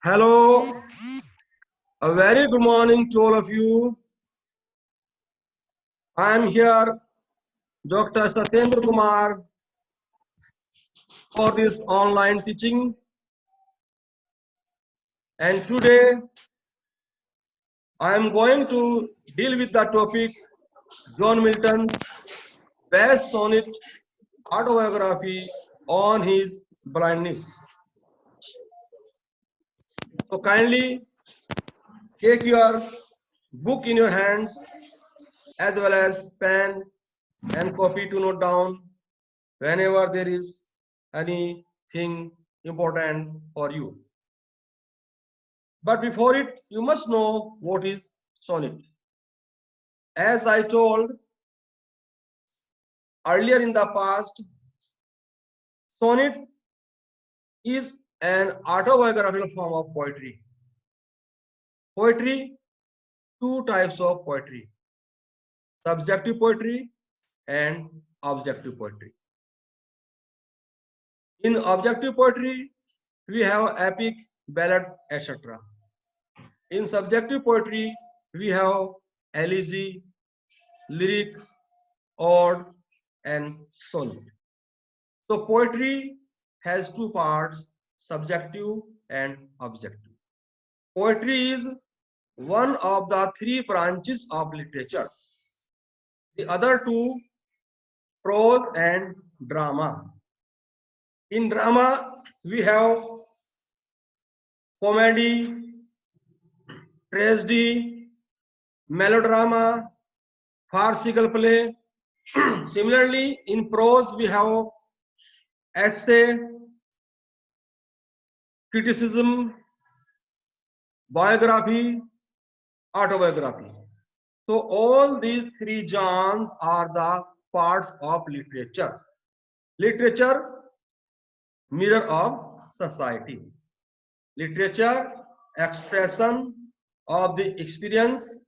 Hello, a very good morning to all of you. I am here, Dr. Satyendra Kumar, for this online teaching. And today I am going to deal with the topic John Milton's best sonnet autobiography on his blindness. So kindly take your book in your hands as well as pen and copy to note down whenever there is anything important for you. But before it, you must know what is sonnet. As I told earlier in the past, sonnet is an autobiographical form of poetry. Poetry, two types of poetry: subjective poetry and objective poetry. In objective poetry, we have epic, ballad, etc. In subjective poetry, we have elegy, lyric, ode, and sonnet. So poetry has two parts, subjective and objective. Poetry is one of the three branches of literature. The other two, prose and drama. In drama, we have comedy, tragedy, melodrama, farcical play. Similarly, in prose, we have essay, criticism, biography, autobiography. So all these three genres are the parts of literature. Literature, mirror of society. Literature, expression of the experience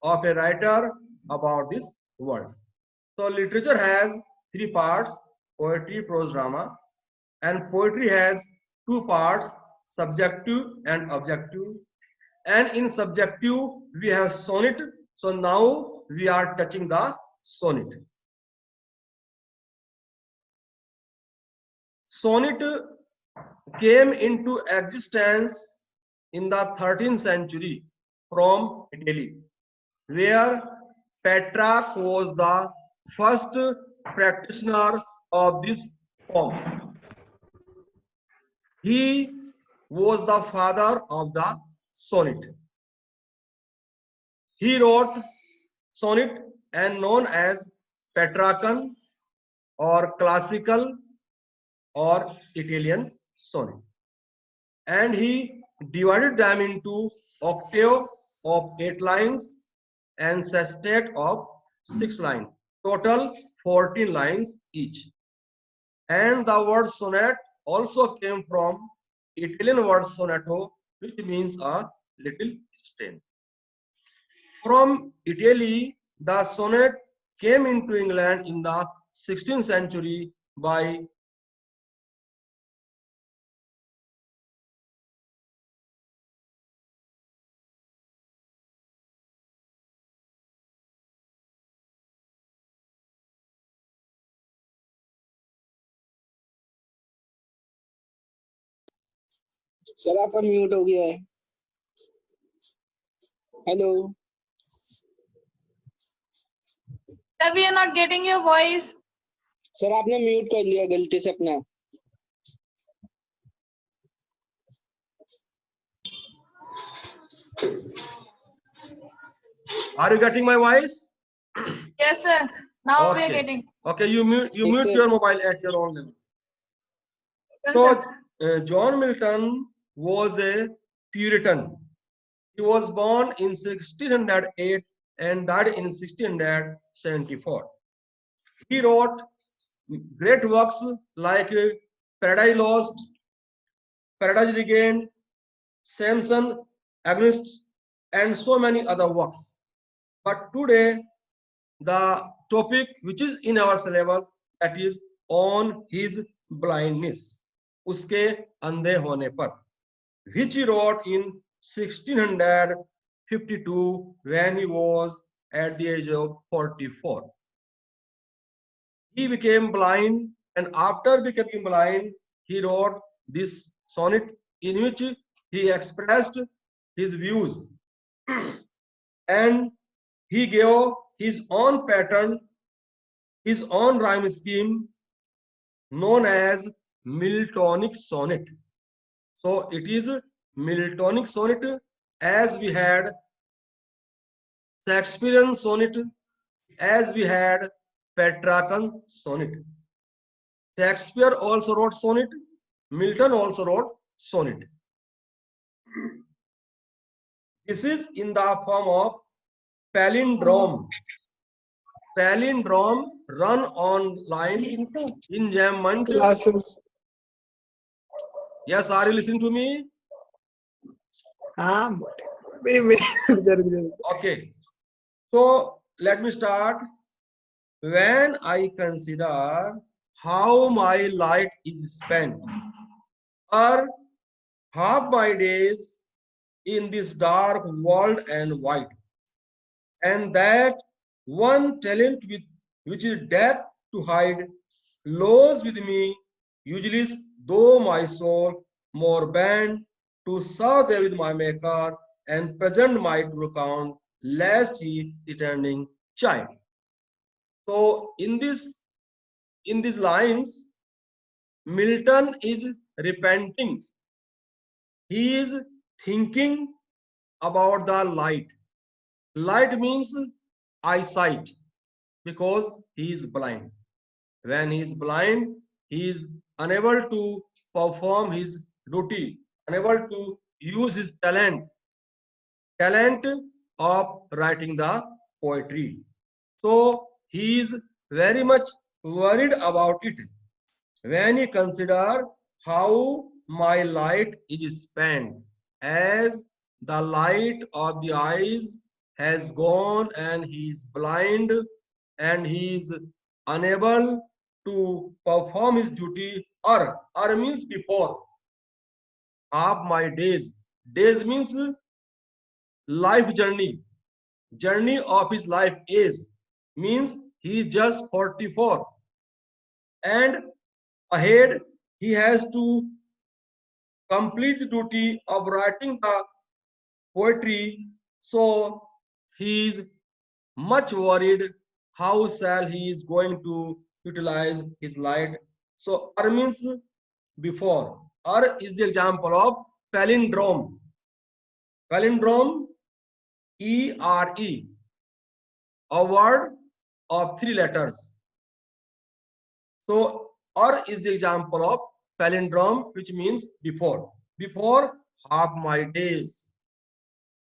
of a writer about this world. So literature has three parts: poetry, prose, drama. And poetry has two parts, subjective and objective. And in subjective, we have sonnet. So now we are touching the sonnet. Sonnet came into existence in the 13th century from Italy, where Petrarch was the first practitioner of this form. He was the father of the sonnet. He wrote sonnet and known as Petrarchan or classical or Italian sonnet. And he divided them into octave of 8 lines and sestet of 6 lines, total 14 lines each. And the word sonnet also came from Italian word sonato, which means a little strain. From Italy, the sonnet came into England in the 16th century by sir आपका mute हो गया है। Hello Sir, we are not getting your voice. Sir आपने mute कर लिया गलती से अपना। Are you getting my voice? Yes, sir. Now we are getting. Okay, you mute Yes, sir. your mobile at your own level. Yes, So sir. John Milton was a Puritan. He was born in 1608 and died in 1674. He wrote great works like Paradise Lost, Paradise Regained, Samson, Agonist, and so many other works. But today, the topic which is in our syllabus, that is on his blindness, उसके अंधे होने पर. which he wrote in 1652 when he was at the age of 44. He became blind, and after becoming blind, he wrote this sonnet in which he expressed his views and he gave his own pattern, his own rhyme scheme known as Miltonic sonnet. So it is Miltonic sonnet, as we had Shakespearean sonnet, as we had Petrarchan sonnet. Shakespeare also wrote sonnet, Milton also wrote sonnet. This is in the form of palindrome. Palindrome run on lines in enjambment. Classes. Yes, are you listening to me? हाँ मेरी Okay. So let me start. When I consider how my light is spent, or half my days in this dark world and wide, and that one talent with which is death to hide, lows with me, usually though my soul more bent to serve there with my maker, and present my to account, lest he returning child. So in these lines, Milton is repenting. He is thinking about the light. Light means eyesight, because he is blind. When he is blind, he is unable to perform his duty, unable to use his talent of writing the poetry. So he is very much worried about it when he consider how my light is spent, as the light of the eyes has gone and he is blind and he is unable to perform his duty, or means before half my days. Days means life journey of his life is, means he is just 44, and ahead he has to complete the duty of writing the poetry. So he is much worried how shall he is going to utilize his light. So means before. Is the example of palindrome. Palindrome, E-R-E, a word of 3 letters. So is the example of palindrome, which means before. Before half my days.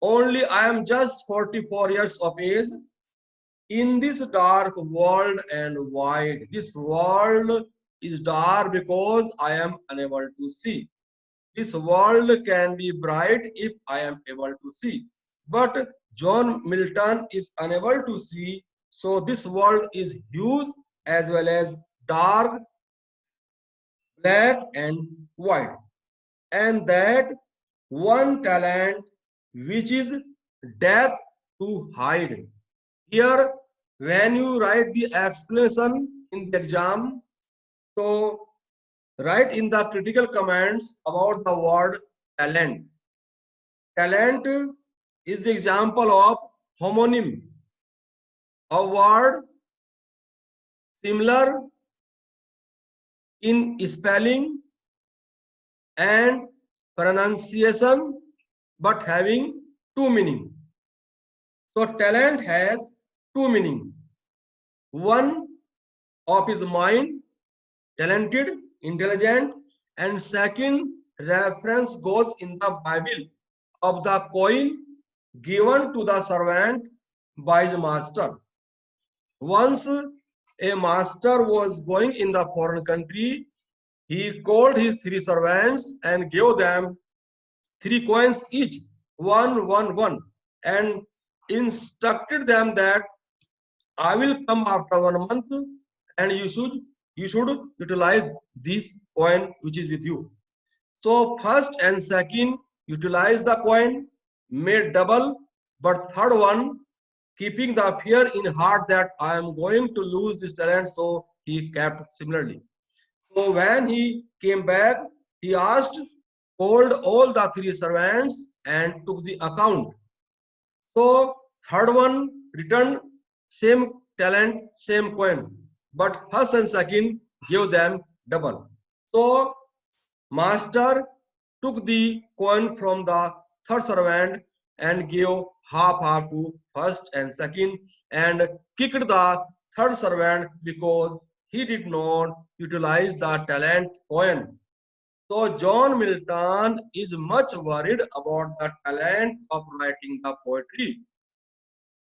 Only I am just 44 years of age in this dark world and wide. This world is dark because I am unable to see. This world can be bright if I am able to see. But John Milton is unable to see, so this world is huge as well as dark, black and white. And that one talent which is death to hide. Here, when you write the explanation in the exam, so write in the critical comments about the word talent. Talent is the example of homonym, a word similar in spelling and pronunciation, but having two meaning. So talent has two meaning. One of his mind, talented, intelligent, and second reference goes in the Bible of the coin given to the servant by the master. Once a master was going in the foreign country, he called his 3 servants and gave them 3 coins each, one, and instructed them that I will come after 1 month and you should utilize this coin which is with you. So first and second utilized the coin, made double, but third one, keeping the fear in heart that I am going to lose this talent, so he kept similarly. So when he came back, he asked, called all the three servants and took the account. So third one returned same talent, same coin, but first and second gave them double. So master took the coin from the third servant and gave half to first and second, and kicked the third servant because he did not utilize the talent coin. So John Milton is much worried about the talent of writing the poetry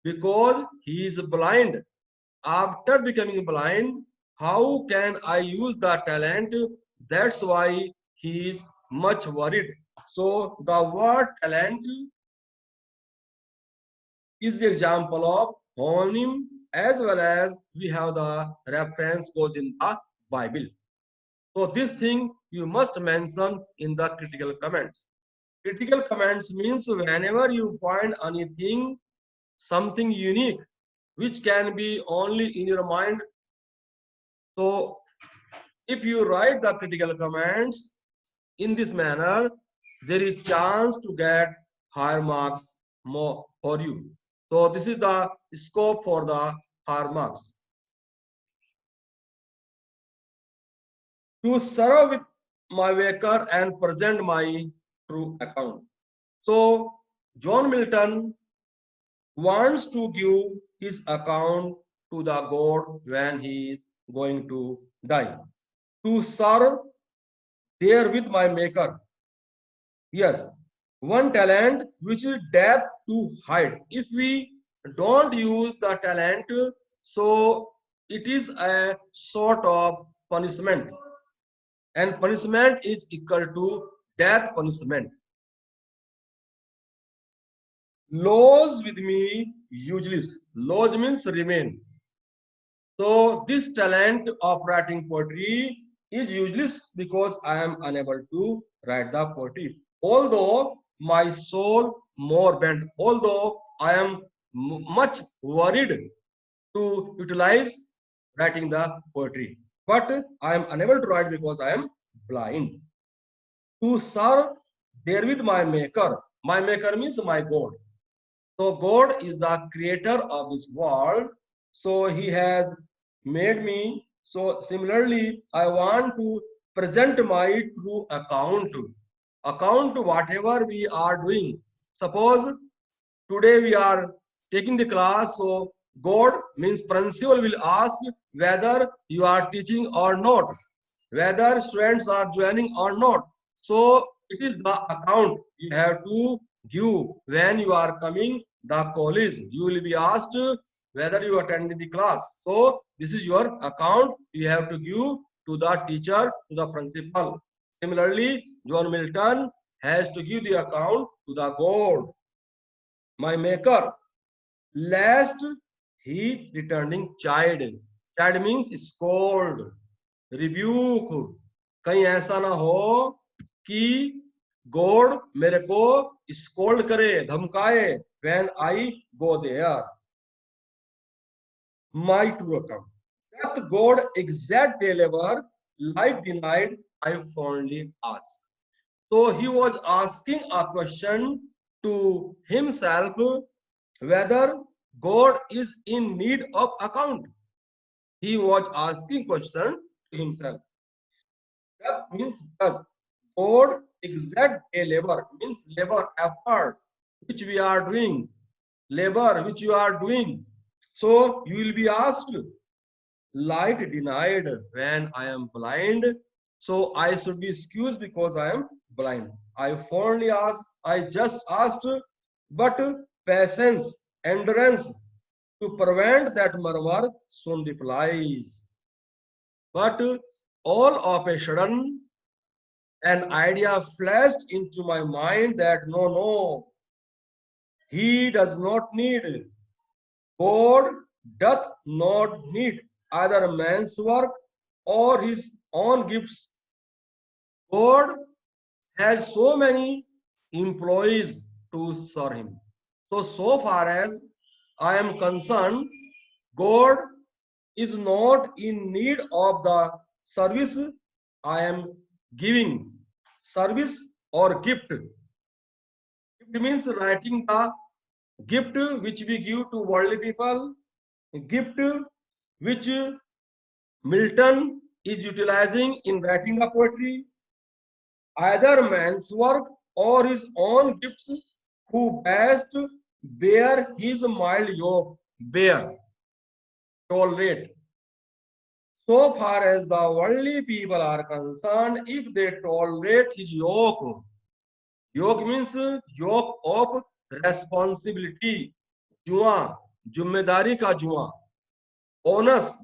because he is blind. After becoming blind, how can I use the talent? That's why he is much worried. So the word talent is the example of homonym, as well as we have the reference goes in the Bible. So this thing you must mention in the critical comments. Critical comments means whenever you find anything, something unique, which can be only in your mind. So if you write the critical comments in this manner, there is chance to get higher marks more for you. So this is the scope for the higher marks. To serve with my maker and present my true account. So John Milton wants to give his account to the God when he is going to die. To serve there with my maker. Yes, one talent which is death to hide. If we don't use the talent, so it is a sort of punishment, and punishment is equal to death punishment. Laws with me useless. Laws means remain. So this talent of writing poetry is useless because I am unable to write the poetry. Although my soul more bent, although I am much worried to utilize writing the poetry, but I am unable to write because I am blind. To serve therewith my maker. My maker means my God. So God is the creator of this world. So he has made me. So similarly, I want to present my true account. Account to whatever we are doing. Suppose today we are taking the class. So God means principal will ask whether you are teaching or not, whether students are joining or not. So it is the account you have to give when you are coming the college. You will be asked whether you attended the class. So this is your account you have to give to the teacher, to the principal. Similarly, John Milton has to give the account to the God, my maker, lest he returning child. Child means scold, rebuke. कहीं ऐसा ना हो कि God मेरे को scold करे, धमकाए when I go there. My true account. That God exact deliver, life denied, I fondly ask. So he was asking a question to himself whether God is in need of account. He was asking question to himself. That means does God exact a labor means labor effort which we are doing, labor which you are doing. So you will be asked, light denied when I am blind. So I should be excused because I am blind. I fondly ask, I just asked, but patience, endurance to prevent that murmur soon replies. But all of a sudden, an idea flashed into my mind that no, he does not need, God doth not need either man's work or his own gifts. God has so many employees to serve him. So far as I am concerned, God is not in need of the service I am giving, service or gift. It means writing the gift which we give to worldly people, gift which Milton is utilizing in writing the poetry, either man's work or his own gifts, who best bear his mild yoke, bear, tolerate. So far as the worldly people are concerned, if they tolerate his yoke, yoke means yoke of responsibility, जुआ, जिम्मेदारी का जुआ, onus.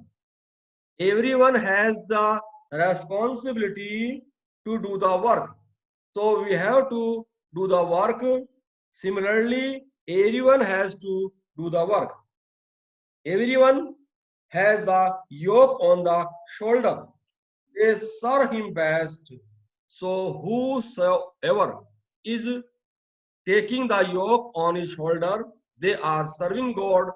Everyone has the responsibility to do the work. So we have to do the work. Similarly, everyone has to do the work. Everyone has the yoke on the shoulder. They serve him best. So whosoever is taking the yoke on his shoulder, they are serving God,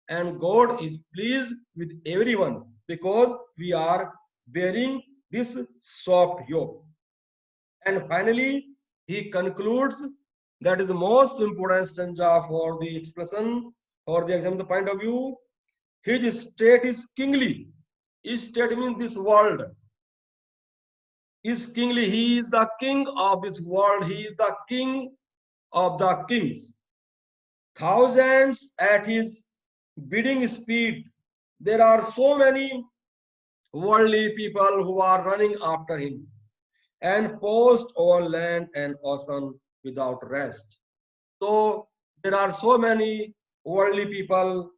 and God is pleased with everyone because we are bearing this soft yoke. And finally, he concludes, that is the most important stanza for the expression or the exam's point of view. His state is kingly. His state means this world is kingly. He is the king of this world. He is the king of the kings. Thousands at his bidding speed. There are so many worldly people who are running after him, and post over land and ocean without rest. So there are so many worldly people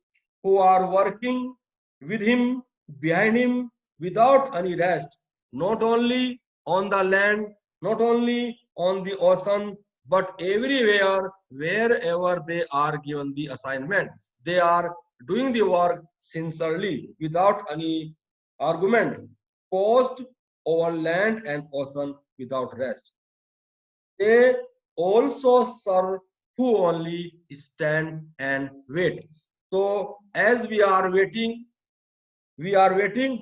who are working with him, behind him, without any rest, not only on the land, not only on the ocean, but everywhere, wherever they are given the assignment. They are doing the work sincerely, without any argument, post over land and ocean without rest. They also serve who only stand and wait. So as we are waiting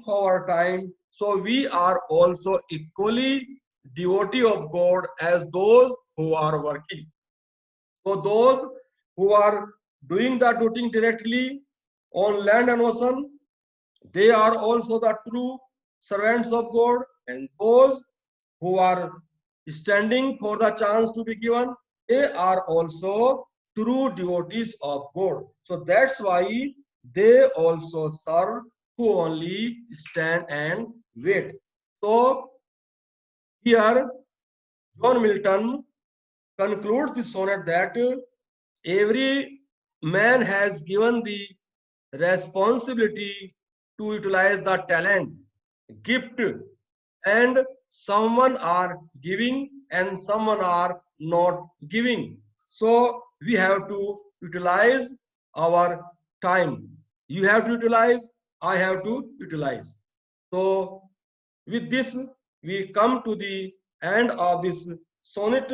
for our time. So we are also equally devotee of God as those who are working. So those who are doing the duty directly on land and ocean, they are also the true servants of God, and those who are standing for the chance to be given, they are also true devotees of God. So that's why they also serve who only stand and wait. So here John Milton concludes the sonnet that every man has given the responsibility to utilize the talent, gift, and someone are giving and someone are not giving. So we have to utilize our time. You have to utilize, I have to utilize. So with this, we come to the end of this sonnet.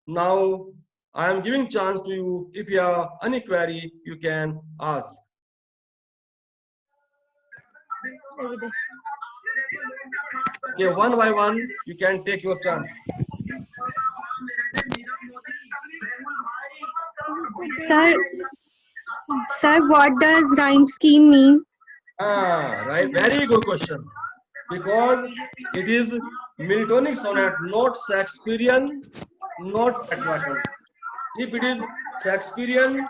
Now I am giving chance to you. If you have any query, you can ask. Okay, one by one, you can take your chance. Sir, what does rhyme scheme mean? Right, very good question. Because it is Miltonic sonnet, not Shakespearean, not Petrarchan. If it is Shakespearean,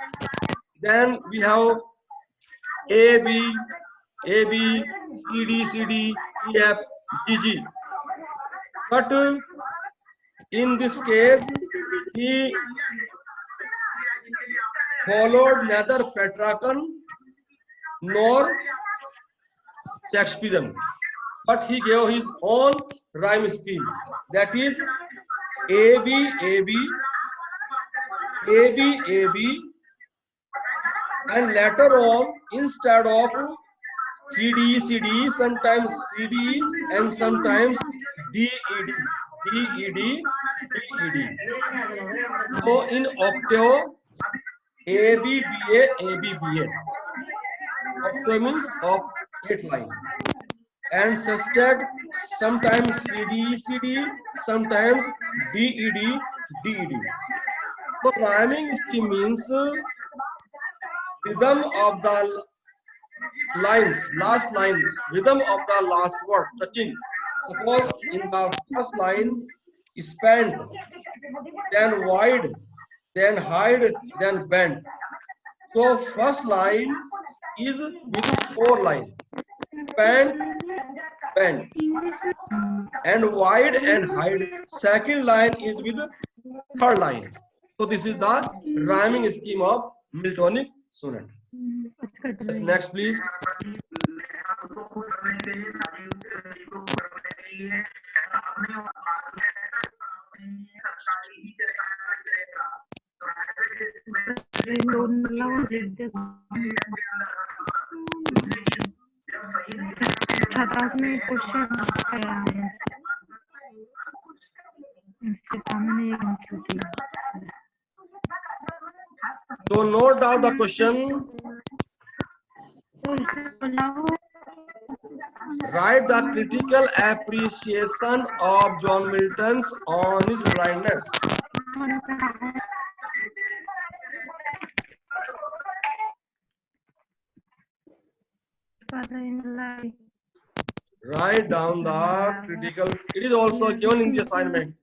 then we have A, B, C, D, C, D, E, F, G, G. But in this case, he followed neither Petrarchan nor Shakespearean, but he gave his own rhyme scheme. That is A, B, A, B, A, B, A, B, and later on, instead of C, D, C, D, sometimes C, D, and sometimes D, E, D, D, E, D, D, D. So in octave, A B B A A B B A. Octave means of 8 line. And sestet sometimes C D E C D, sometimes D E D D E D. So rhyming scheme means rhythm of the lines, last line, rhythm of the last word touching. Suppose in the first line, spanned, then wide, then hide, then bend. So first line is with 4 line, span, bend, and wide and hide. Second line is with third line. So this is the rhyming scheme of Miltonic sonnet. Yes, next please. So note down the question. Write the critical appreciation of John Milton's on his blindness. Write down the critical. It is also given in the assignment.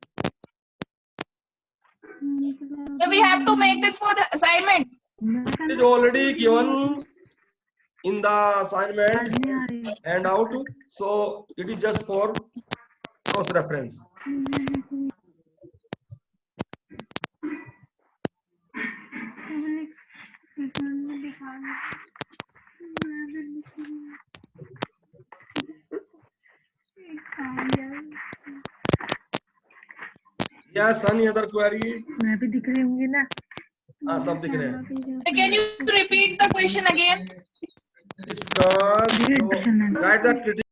So we have to make this for the assignment. It is already given in the assignment and out. So it is just for cross reference. Yes, any other query? मैं भी दिख रही होंगी ना? हाँ, सब दिख रहे हैं. So can you repeat the question again? इसका write the critical